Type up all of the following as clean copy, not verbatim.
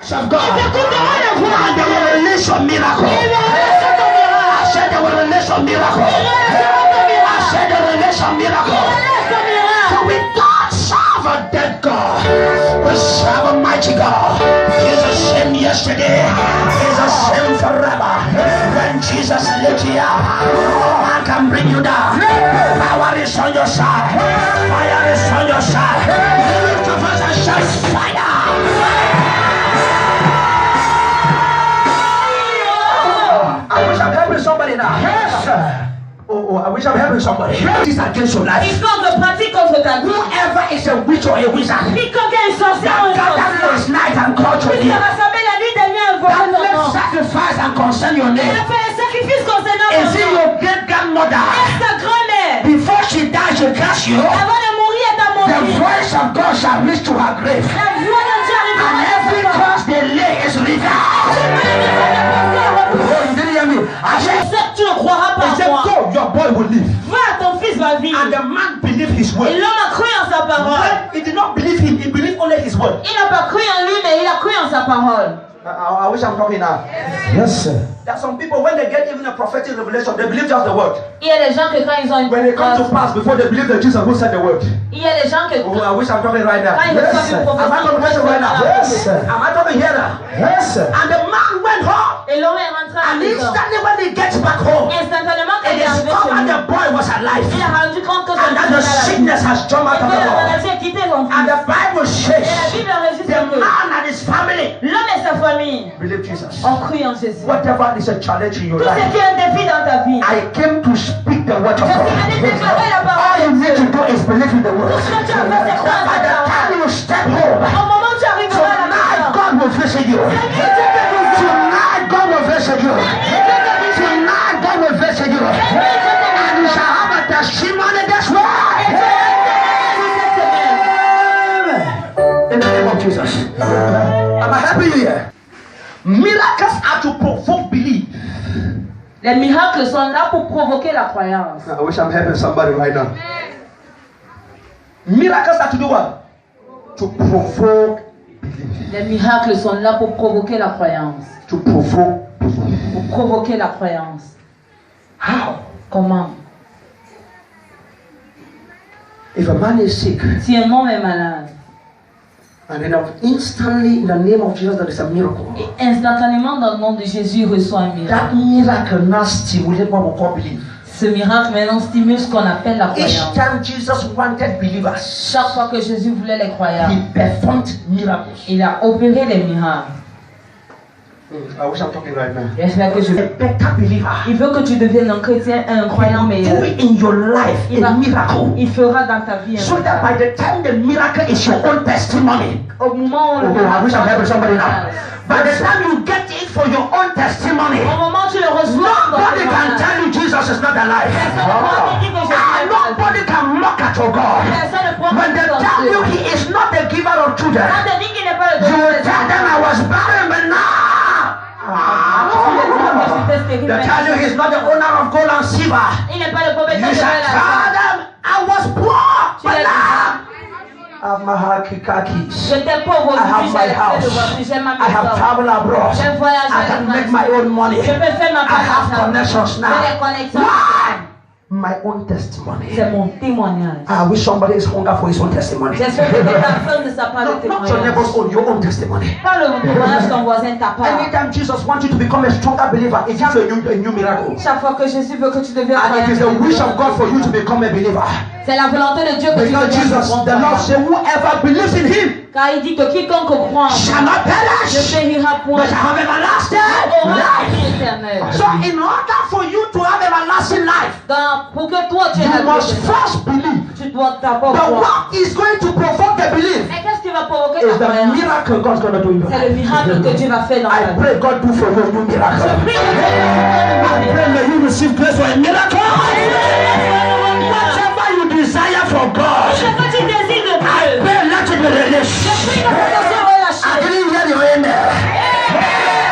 Of God. And they will release your miracle. I said they will release your miracle. I said they will release your miracle. For we don't serve a dead God. We serve a mighty God. He's the same yesterday. He's the same forever. When Jesus lifts you up, no man can bring you down. Power is on your side. Fire is on your side. Lift your voice and shout fire. I wish I'm helping somebody now. Yes, sir. Oh, I wish I'm helping somebody. This is against your life. Whoever is a witch or a wizard that gathers for his night and called your name, that left sacrifice and concern your name, is it your great grandmother? Before she dies, she curse you. The voice of God shall reach to her grave, and every curse they lay is revived. I said, go, your boy will live. And the man believed his word. When he did not believe him, he believed only his word. I wish I'm talking now. Yes, sir. There are some people, when they get even a prophetic revelation, they believe just the word. When they come to pass, before they believe that Jesus who said the word. Oh, I wish I'm talking right now. Yes, sir. Am I talking right now? Yes, sir. Am I talking here now? Yes, sir. And the man went home. And instantly when he gets back home, it discovered the boy was alive. And that the sickness has jumped out of the body. And the Bible says, the man and his family believe Jesus. Whatever is a challenge in your life, I came to speak the word of God. All you need to do is believe in the word. By the time you step home, tonight God will visit you. Tonight God will visit you. Tonight God will visit you. And you shall have a testimony this way. In the name of Jesus. Am I helping you here? Miracles are to provoke belief. Les miracles sont là pour provoquer la croyance. I wish I'm helping somebody right now. Miracles are to do what? To provoke belief. Les miracles sont là pour provoquer la croyance. To provoke belief. Pour provoquer la croyance. How? Comment? If a man is sick, si un homme est malade, and then instantly in the name of Jesus there is a miracle. Et instantanément dans le nom de Jésus il reçoit un miracle. That miracle now stimulates what we call belief. Ce miracle maintenant stimule ce qu'on appelle la croyance. Each time Jesus wanted believers, chaque fois que Jésus voulait les croyants, he performed miracles. Il a opéré les miracles. I wish I'm talking right now. J'espère que je a better believer. Il veut que tu deviennes un chrétien, un croyant meilleur. Do it in your life a miracle. Il fera dans ta vie un so that by the time the miracle is your own testimony. Au moment où I wish I'm helping somebody now. By the time you get it for your own testimony, au moment où tu le reçois, nobody can tell you Jesus is not alive. Nobody can mock at your God. When they tell you he is not the giver of children, you will tell them I was barren, but now they tell you he's not the owner of gold and silver. You shall tell them I was poor, but now I have my keys. I have my house. I have traveled abroad. I can make my own money. I have connections now. Why? My own testimony. C'est mon témoignage. I wish somebody is hunger for his own testimony. J'espère que personne ne sait pas le témoignage. Not your neighbor's own, your own testimony. Pas le témoignage ton voisin t'a pas. Anytime Jesus wants you to become a stronger believer, it gives a new miracle. Chaque fois que Jésus veut que tu deviennes and it is the wish of God for you to become a believer. C'est la volonté de Dieu que because tu deviennes Jesus, the Lord said, whoever believes in Him, car il dit que quiconque croit shall not perish, ne périra point, but shall have everlasting life. So, in order for you to have everlasting life, pour que toi tu you must first believe. Tu dois d'abord But croire. what is going to provoke the belief? Mais qu'est-ce qui va provoquer Is ta the croyance? miracle God's going to do in your life. C'est le miracle que Dieu va faire dans ta I vie. pray God do for you a new miracle. I pray may you receive grace for a miracle. Whatever you desire for God, I pray let it be released. I didn't hear your amen.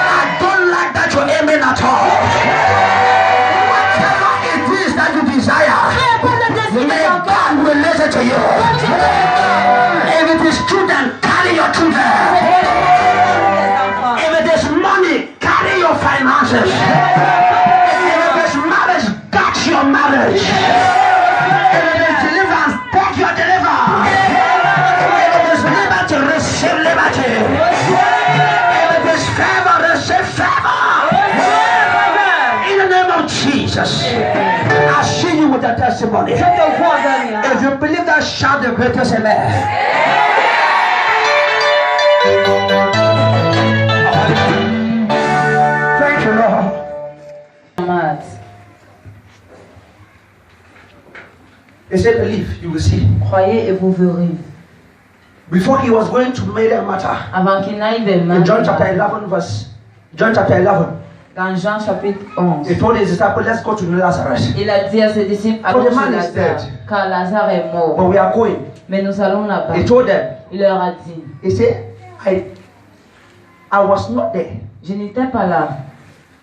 I don't like that you're amen at all. Whatever it is that you desire, may God release it to you. If it is children, carry your children. testimony. Je te vois avec un miracle. If you believe that, shout the greatest amen. Thank you, Lord. He said, believe, you will see. Croyez et vous verrez. Before he was going to Mary and Martha, Avant qu'il n'aille vers in John chapter 11, John chapter 11, dans Jean chapitre 11, he told his disciples, let's go to Lazarus. il a dit à ses disciples, allons chez Lazare, car Lazare est mort. But we are going. Mais nous allons là-bas. He told them, Il leur a dit, he said, I was not there. je n'étais pas là.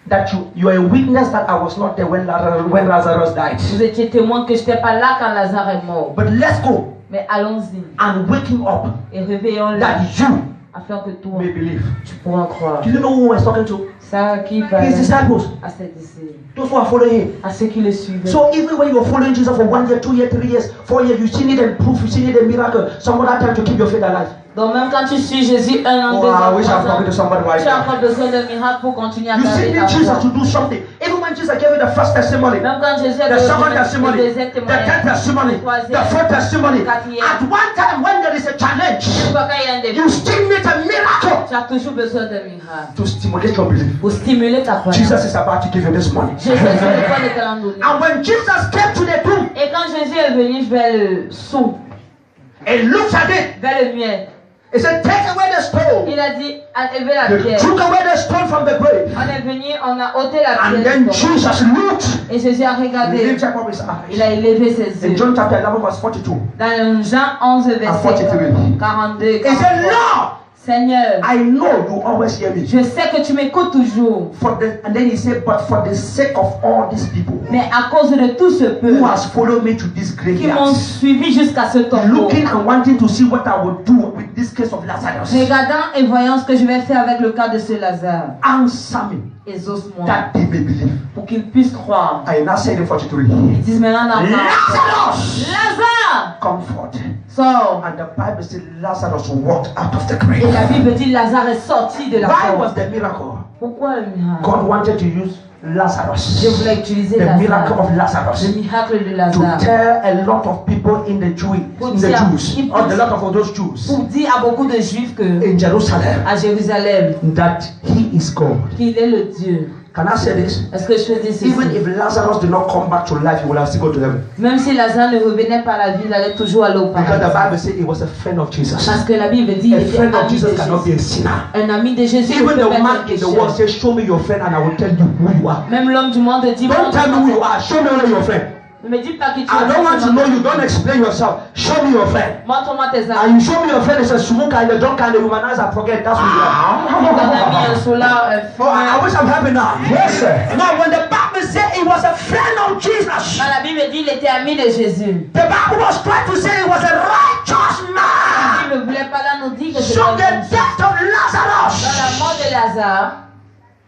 That you are a witness that I was not there when Lazarus died. Vous étiez témoin que je n'étais pas là quand Lazare est mort. But let's go Mais allons-y and wake him up et réveillons-le that you afin que toi, may believe. tu pourras croire. Do you know who he was talking to? Ça qui parle His disciples. à ses disciples, Those who are following him. à ceux qui le suivaient. So even when you're following Jesus for 1 year, 2 years, 3 years, 4 years, you still need a proof, you still need a miracle, some other time to keep your faith alive. Donc même quand tu suis Jésus 1 an, 2 I ans, wish 3 I'm talking to ans, somebody right tu as now. encore besoin d'un miracle pour continuer à You garder still ta need Jesus foi. to do something. Even when Jesus gave you the first testimony, Même quand Jésus a the donné second le testimony, deuxième the témoignage, third testimony, le troisième, the fourth testimony, le quatrième. at one time when there is a challenge, Quand il y a un défi, you still need a miracle tu as toujours besoin d'un miracle to stimulate your belief. pour stimuler ta croyance. Jesus is about to give you this money. Jésus est sur le point de te l'en donner. And when Jesus came to the tomb, Et quand Jésus est venu vers le seau, he looked at it. vers le miel, He said, take away the stone. il a dit, enlevez la They pierre. took away the stone from the grave. On est venu, on a ôté la And pierre. then du tombeau. Jesus looked. Et Jésus a He regardé, lifted up his il eyes. a élevé ses In yeux. John chapter 11 verse 42. Dans Jean 11, verset 42, He said, 43. Lord, Seigneur, I know you always hear me. je sais que tu m'écoutes toujours, And then he said, but for the sake of all these people mais à cause de tout ce who peuple has followed me to this qui m'ont graveyard, suivi jusqu'à ce tombeau, looking and wanting to see what I would do with this case of Lazarus, regardant et voyant ce que je vais faire avec le cas de ce Lazare, answer me exauce-moi, that they may believe. pour qu'ils puissent croire. I now say in 43, Ils disent maintenant dans Lazarus, Lazare, come forth. sors. And the Bible says Lazarus walked out of the Et grave. la Bible dit Lazare est sorti de la Why tombe. was the miracle? Pourquoi le miracle? God wanted to use Lazarus, Je voulais utiliser the miracle Lazare, of Lazarus, le miracle de to Lazare, tell a lot of people in the Jews, or a lot of those Jews pour dire à beaucoup de Juifs que in Jerusalem à Jérusalem that He is God. qu'il est le Dieu. Can I say this? Est-ce que je peux dire ceci? Even if Lazarus did not come back to life, he would have still go to heaven. Même si Lazare ne revenait pas à la vie, il allait toujours aller au Because the paradis. Bible says he was a friend of Jesus. Parce que la Bible dit A qu'il était friend of ami de Jesus cannot be a Jésus. sinner. Un ami de Jésus ne Even peut the pas man être in the world pécheur. says, show me your friend and I will tell you who you are. Même l'homme du monde dit, Don't tell me who you are, show me only your friend. ne me dis pas que tu I don't want to know you, don't explain yourself. Show me your friend. Montre-moi tes And amis. you show me your friend is a smoker and a drunk and a womanizer and forget that's who you are. Ton ami, un solar, un Oh, I fumeur. wish I'm happy now. Yes, sir. Now, when the Bible said he was a friend of Jesus, Dans la Bible dit qu'il était ami de Jésus. the Bible was trying to say he was a righteous La man. Bible ne voulait pas là nous dire que c'était So un the homme. death of Dans Lazarus, la mort de Lazare,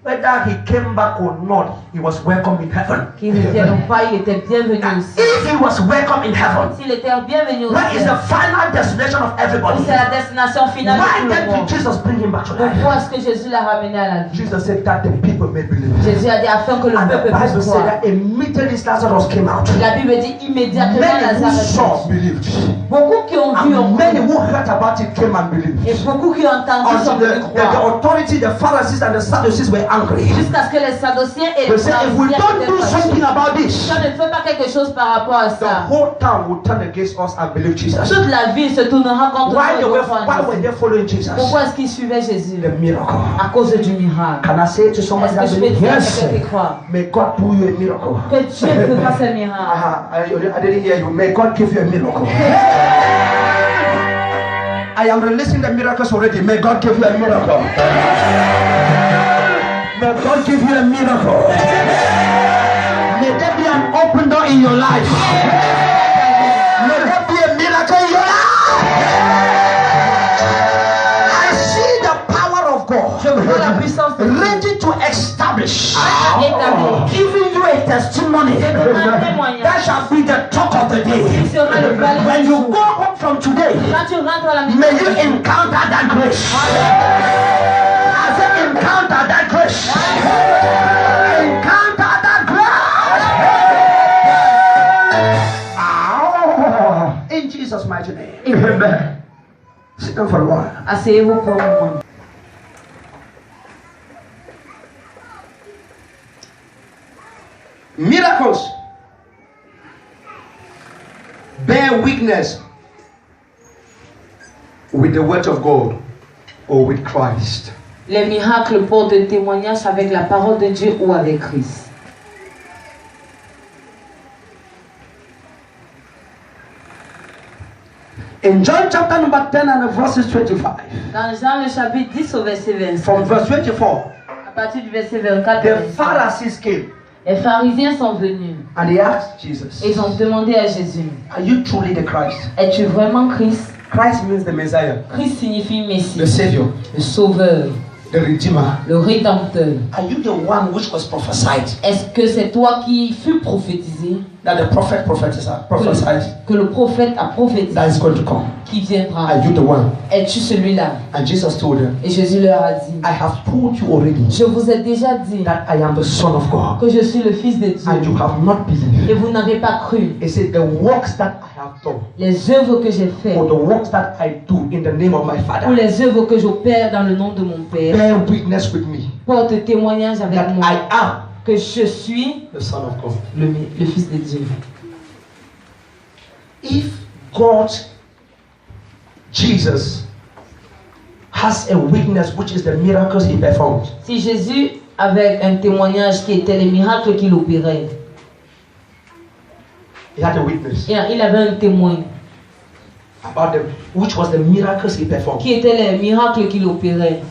whether he came back or not, he was welcome in heaven. qu'il ne vienne ou pas, il était bienvenu And aussi. if he was welcome in heaven, S'il était bienvenu where is aussi, the final destination of everybody? c'est la destination finale de Why tout le then monde. did Jesus bring him back to life? Pourquoi est-ce que Jésus l'a ramené à la vie? Jesus said that the people may believe. Jésus a dit afin que le And the peuple Bible puisse said croire. that immediately Lazarus came out. La Bible dit immédiatement Many who Lazare saw est sorti. believed. Beaucoup qui ont vu ont And many cru. who heard about it came and believed. Et beaucoup qui ont entendu Until sont venus the croire. authority, the Pharisees and the Sadducees were angry. Jusqu'à ce que les Sadduciens et They les said, if we pharisiens don't do étaient something fâchés. about this, Si on ne fait pas quelque chose par rapport à the ça, whole town will turn against us and believe Jesus. toute la ville se tournera contre Why nous. were they following Jesus? Pourquoi est-ce qu'ils suivaient Jésus? The miracle. À cause du miracle. Can I say to somebody Est-ce that que je peux believes? dire à Yes. quelqu'un qui croit May God do you a miracle. que Dieu fera ce miracle? I didn't hear you. May God give you a miracle. I am releasing the miracles already. May God give you a miracle. May God give you a miracle. May there be an open door in your life. May there be a miracle in your life. I see the power of God Je vois la puissance de Dieu. ready to establish, Établir. giving you a testimony Je donne un témoignage. that shall be the talk of the day. Qui sera le palais When du you jour. go home from today, Quand tu rentres à la maison, may you encounter that grace. I said encounter that grace. Encounter that grace. sit down for a while. Asseyez-vous pour un moment. Miracles bear witness with the word of God or with Christ. Les miracles portent témoignage avec la parole de Dieu ou avec Christ. In John chapter number 10 and verses 25. Dans Jean le chapitre 10 au verset 25. From verse 24. À partir du verset 24. The Pharisees came. Les pharisiens sont venus. And they asked Jesus. Ils ont demandé à Jésus. Are you truly the Christ? Es-tu vraiment Christ? Christ means the Messiah. Christ signifie Messie. The Savior. Le Sauveur. The Redeemer. Le Rédempteur. Are you the one which was prophesied? Est-ce que c'est toi qui fut prophétisé? That the prophet prophesied. Que le prophète a prophétisé. That is going to come. Qui viendra. Are you the one? Es-tu celui-là? And Jesus told them. Et Jésus leur a dit. I have told you already. Je vous ai déjà dit. That I am the Son of God. Que je suis le Fils de Dieu. And you have not believed. Et vous n'avez pas cru. He said the works that I have done. Les œuvres que j'ai faites. Or the works that I do in the name of my Father. Ou les œuvres que j'opère dans le nom de mon Père. Bear witness with me. Porte témoignage avec that moi. I am que je suis the Son of God. Le Fils de Dieu. If God, Jesus, has a witness which is the miracles he performed. Si Jésus avait un témoignage qui était les miracles qu'il opérait. He had a witness. Il avait un témoin. About which was the miracles he performed. Qui étaient les miracles qu'il opérait.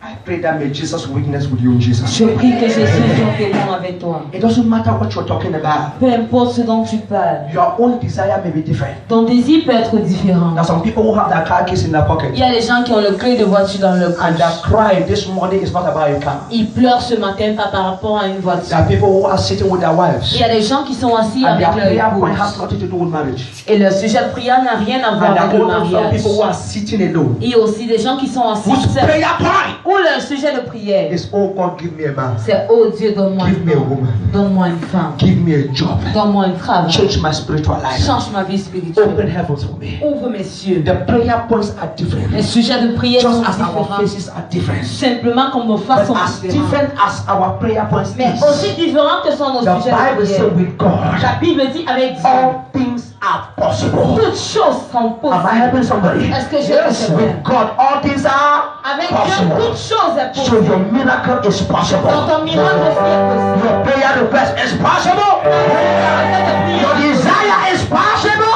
I pray that may Jesus witness with you in Jesus. Je prie que Jésus soit témoin avec toi. It doesn't matter what you're talking about. Peu importe ce dont tu parles. Your own desire may be different. Ton désir peut être différent. There are some people who have their car keys in their pocket. Il y a des gens qui ont le clé de voiture dans leur poche. And their cry this morning is not about a car. Ils pleurent ce matin pas par rapport à une voiture. There are people who are sitting with their wives. Il y a des gens qui sont assis and avec leur prayer point épouse. has nothing to do with marriage. Et le sujet de prière n'a rien à voir avec le mariage. Some people who are sitting alone. Il y a aussi des gens qui sont assis prayer point où le sujet de prière is, oh God, give me a man. C'est oh Dieu, donne-moi give me a woman. Donne-moi une femme. Give me a job. Donne-moi un travail. Change my spiritual life. Change ma vie spirituelle. Open heavens for me. Ouvre mes cieux. The prayer points are different. Les sujets de prière Just sont as différents. our faces are different. Simplement comme nos faces sont as différentes. different as our prayer points Mais aussi différents que sont nos sujets de Bible prière. says with God, La Bible dit avec Dieu. all things are possible. Toutes choses sont possibles. Am I helping somebody? Est-ce que je Yes, with God, all things are Avec Dieu, possible. toutes choses est So possible. your miracle is possible. Dans ton miracle aussi est possible. Your prayer request is possible. Your desire is possible.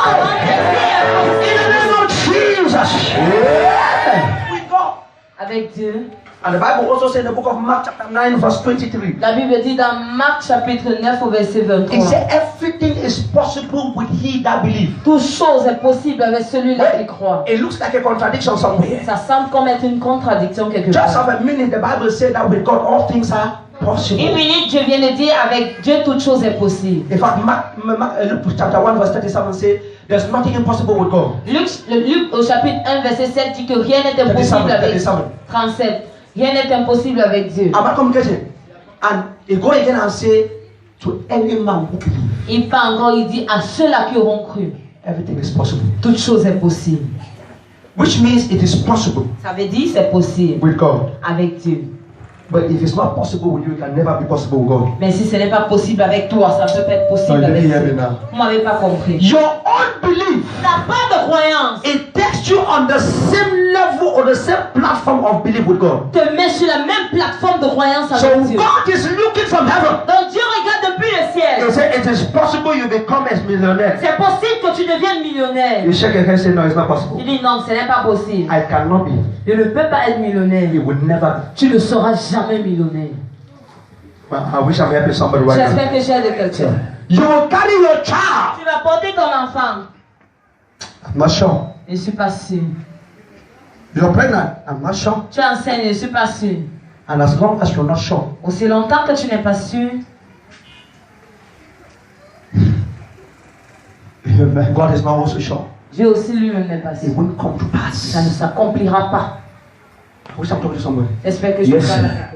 In the name of Jesus. Yeah. With God. Avec Dieu. And the Bible also says in the book of Mark chapter 9 verse 23. La Bible dit dans Marc chapitre 9 au verset 23. It says everything is possible with he that believes. Toute chose est possible avec celui-là qui croit. It looks like a contradiction somewhere. Ça semble comme être une contradiction quelque Just part. have a minute. The Bible says that with God all things are possible. Une minute, je viens de dire avec Dieu toute chose est possible. In fact, Luke chapter 1 verse 37 says there's nothing impossible with God. Luc au chapitre 1 verset 7 dit que rien n'est impossible avec Dieu. 37. Rien n'est impossible avec Dieu. Am I communicating? And he go again and say to any man who believes. Il parle encore, il dit à ceux-là qui auront cru. Everything is possible. Toute chose est possible. Which means it is possible. Ça veut dire c'est possible. With God. Avec Dieu. But if it's not possible with you, it can never be possible with God. Mais si ce n'est pas possible avec toi, ça ne peut pas être possible avec Dieu. Vous m'avez pas compris. Your unbelief. Ta part de croyance. It takes you on the same level or the same platform of belief with God. Te met sur la même plateforme de croyance avec So Dieu. God is looking from heaven. Donc Dieu regarde depuis le ciel. He said it is possible you become a millionaire. C'est possible que tu deviennes millionnaire. You shake your head and say no, it's not possible. Tu dis non, ce n'est pas possible. I cannot be. Je ne peux pas être millionnaire. You will never be. Tu ne seras jamais millionnaire. Well, I wish I'm helping somebody right now. J'espère que j'aide quelqu'un. You will carry your child. Tu vas porter ton enfant. I'm not sure. Je ne suis pas sûr. You're pregnant. I'm not sure. Tu es enceinte, je ne suis pas sûr. And as long as you're not sure, Aussi longtemps que tu n'es pas sûr, God is not also sure. Dieu aussi lui-même n'est pas It sûr. won't come to pass. Ça ne s'accomplira pas. I wish I'm talking to somebody. J'espère que je Yes. parle à quelqu'un.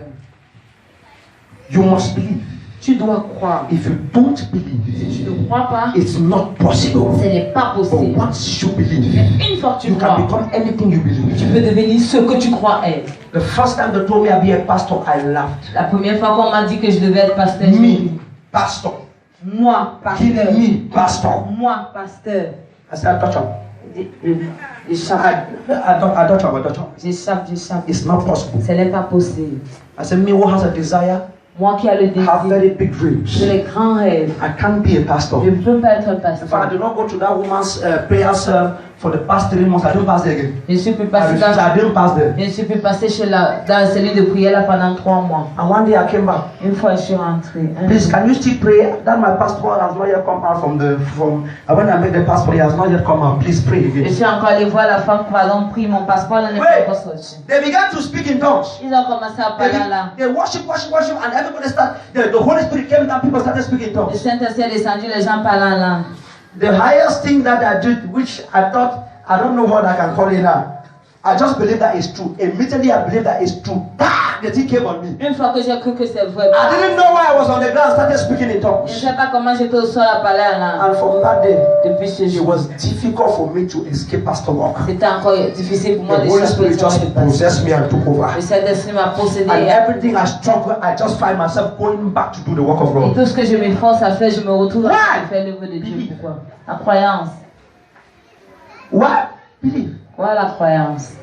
You must believe. Tu dois croire. If you don't believe, si tu ne crois pas, it's not possible. Ce n'est pas possible. But once you believe, une fois que tu you crois, can become anything you believe. Tu peux devenir ce que tu crois être. The first time they told me I'd be a pastor, I laughed. La première fois qu'on m'a dit que je devais être pasteur, me, pastor. Moi, pasteur. Me, pastor. Moi, pasteur. I said, doctor. J'échappe. It's not possible. Ce n'est pas possible. I said, me who has a desire, moi qui a le désir, have very big dreams. J'ai les grands rêves. I can't be a pastor. Je ne peux pas être un pasteur. In fact, I did not go to that woman's prayer cell for the past 3 months. I didn't pass there again. Je ne suis plus passé chez dans celui de prière là pendant 3 mois. And one day I came back. Une fois je suis rentré. Please, can you still pray? That my passport has not yet come out from when I made the passport, it has not yet come out. Please pray again. Je suis encore allé voir la femme qui a pris mon passeport, n'est pas encore sorti. They began to speak in tongues. Ils ont commencé à parler là. They worship, and everybody started. The Holy Spirit came down. People started speaking in tongues. Le Saint-Esprit est descendu, les gens parlaient en langue. The highest thing that I did, which I thought, I don't know what I can call it now. I just believe that it's true. Immediately I believe that it's true. The thing came on me. Une fois que j'ai cru que c'est vrai. I didn't know why I was on the ground. Started speaking in tongues. Je ne sais pas comment j'étais au sol à parler en langue. And from that day, depuis ce jour, it was difficult for me to escape Pastor Walk. C'était encore difficile pour moi de d'échapper. The Holy Spirit just possessed me and took over. Le Saint-Esprit m'a possédé. And everything I struggle, I just find myself going back to do the work of God. Et tout ce que je m'efforce à faire, je me retrouve à faire l'œuvre de Dieu. Pourquoi? La croyance. What? Believe. Quoi la croyance?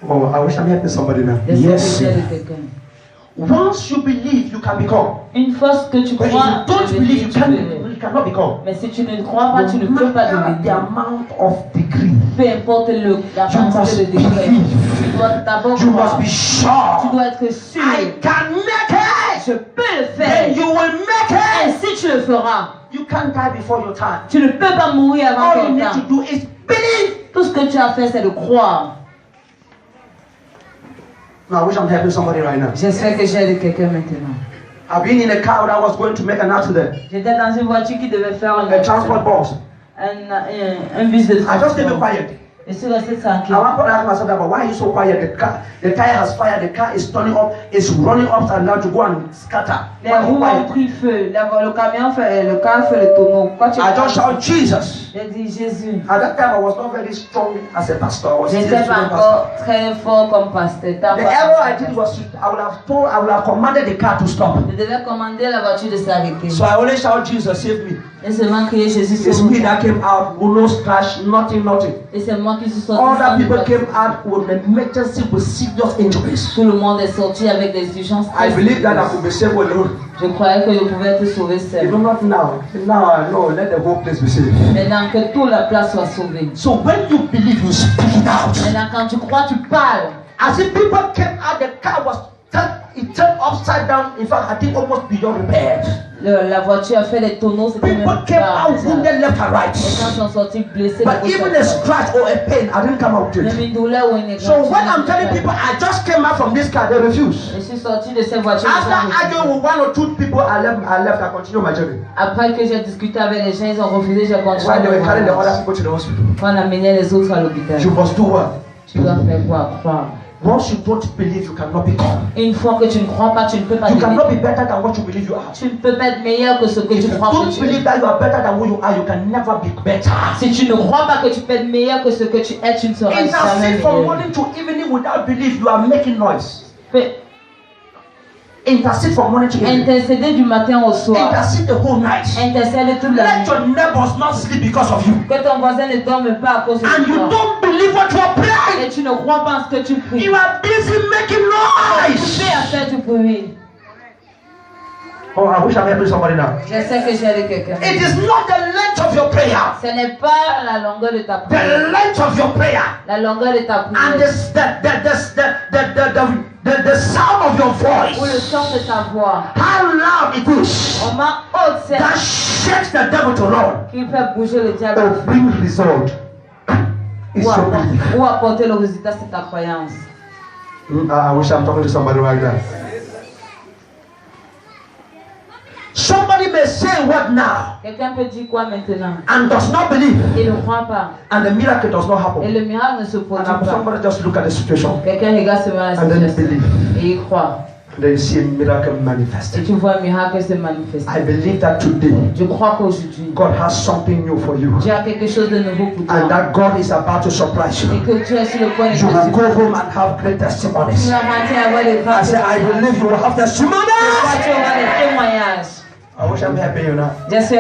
Oh, I wish I'm helping somebody now. Yes. Once you believe, you can become. Une fois que tu crois, but if you don't believe, you cannot become. Mais si tu ne crois pas, tu ne peux pas devenir. The amount of degree. Peu importe la quantité de degré. Tu dois d'abord croire. You must be sure. Tu dois être sûr. I can make it. Je peux le faire. Then you will make it. Et si tu le feras, you can't die before your time. Tu ne peux pas mourir avant ton temps. All you need to do is believe. Tout ce que tu as fait, c'est de croire. No, I wish I'm helping somebody right now. J'espère que j'aide quelqu'un maintenant. I've been in a car that was going to make an accident. J'étais dans une voiture qui devait faire a transport bus. Un bus de transport. I just stayed quiet. Je suis resté tranquille. I want to ask myself, but why are you so quiet? The tire has fire. The car is turning up. It's running upside down to go and scatter. Les roues ont pris feu. Le camion fait, le car fait le tonneau. I just shout Jesus. J'ai dit Jésus. At that time, I was not very strong as a pastor. Je n'étais pas encore très fort comme pasteur. The error I did was I would have commanded the car to stop. Je devais commander la voiture de s'arrêter. So I only shout Jesus, save me. Et seulement crier Jésus sauve-moi. It's me that came out, no scratch, nothing. Et c'est moi qui suis sorti. Other people came out with emergency with serious injuries. Tout le monde est sorti avec des urgences. I believe that I could be saved alone. Je croyais que je pouvais être sauvé seul. Not now. No, let the whole place be saved. Maintenant que toute la place soit sauvée. So when you believe, you speak it out. Maintenant quand tu crois, tu parles. As if people came out, the car was turned upside down. In fact, I think almost beyond repair. La voiture a fait des tonneaux. People came out wounded left and right. Les gens sont sortis blessés. But even a scratch or a pain, I didn't come out with it. So when I'm telling people, I just came out from this car, they refuse. Je suis sorti de cette voiture. After arguing with 1 or 2 people, I left. I continued my journey. Après que j'ai discuté avec les gens, ils ont refusé. J'ai continué. While they were carrying the other people to the hospital. Quand on amenait les autres à l'hôpital. You must do what? Tu dois faire quoi? Croire. Once you don't believe, you cannot become. Une fois que tu ne crois pas, tu ne peux pas. You cannot be better than what you believe you are. Tu ne peux pas être meilleur que ce que tu crois que tu es. If you don't believe that you are better than who you are, you can never be better. Si tu ne crois pas que tu peux être meilleur que ce que tu es, tu ne seras jamais Intercede from meilleur. morning to evening without belief, you are making noise. Intercede from morning to evening. Intercéder du matin au soir. Intercede the whole night. Intercede toute la nuit. Let your neighbors not sleep because of you. Que ton voisin ne dorme pas à cause de toi. And you don't believe what you are praying. Et tu ne crois pas en ce que tu pries. You are busy making noise. Tu es à faire du bruit. Oh, I wish I helped somebody now. Je sais que j'ai quelqu'un. It is not the length of your prayer. Ce n'est pas la longueur de ta prière. The length of your prayer. La longueur de ta prière. And the sound of your voice. Ou le son de ta voix. How loud it is. Comment haute c'est. That shakes the devil to run. Qui fait bouger le diable. Or bring result. Ou apporter le résultat, c'est ta croyance. I wish I'm talking to somebody right now. Somebody may say what now? Quelqu'un peut dire quoi maintenant? And does not believe. Il ne croit pas. And the miracle does not happen. Et le miracle ne se produit pas. Somebody just look at the situation. Quelqu'un regarde seulement la situation. And then believe. Et il croit. Then you see a miracle manifested. Et tu vois un miracle se manifester. I believe that today, Je crois qu'aujourd'hui, God has something new for you. Dieu a quelque chose de nouveau pour toi. And that God is about to surprise you. Et que tu es sur le point de You will go home and have great testimonies. Tu vas rentrer avoir des grands I say, I believe you will have testimonies. Tu auras des témoignages. I wish I'm helping you now. J'espère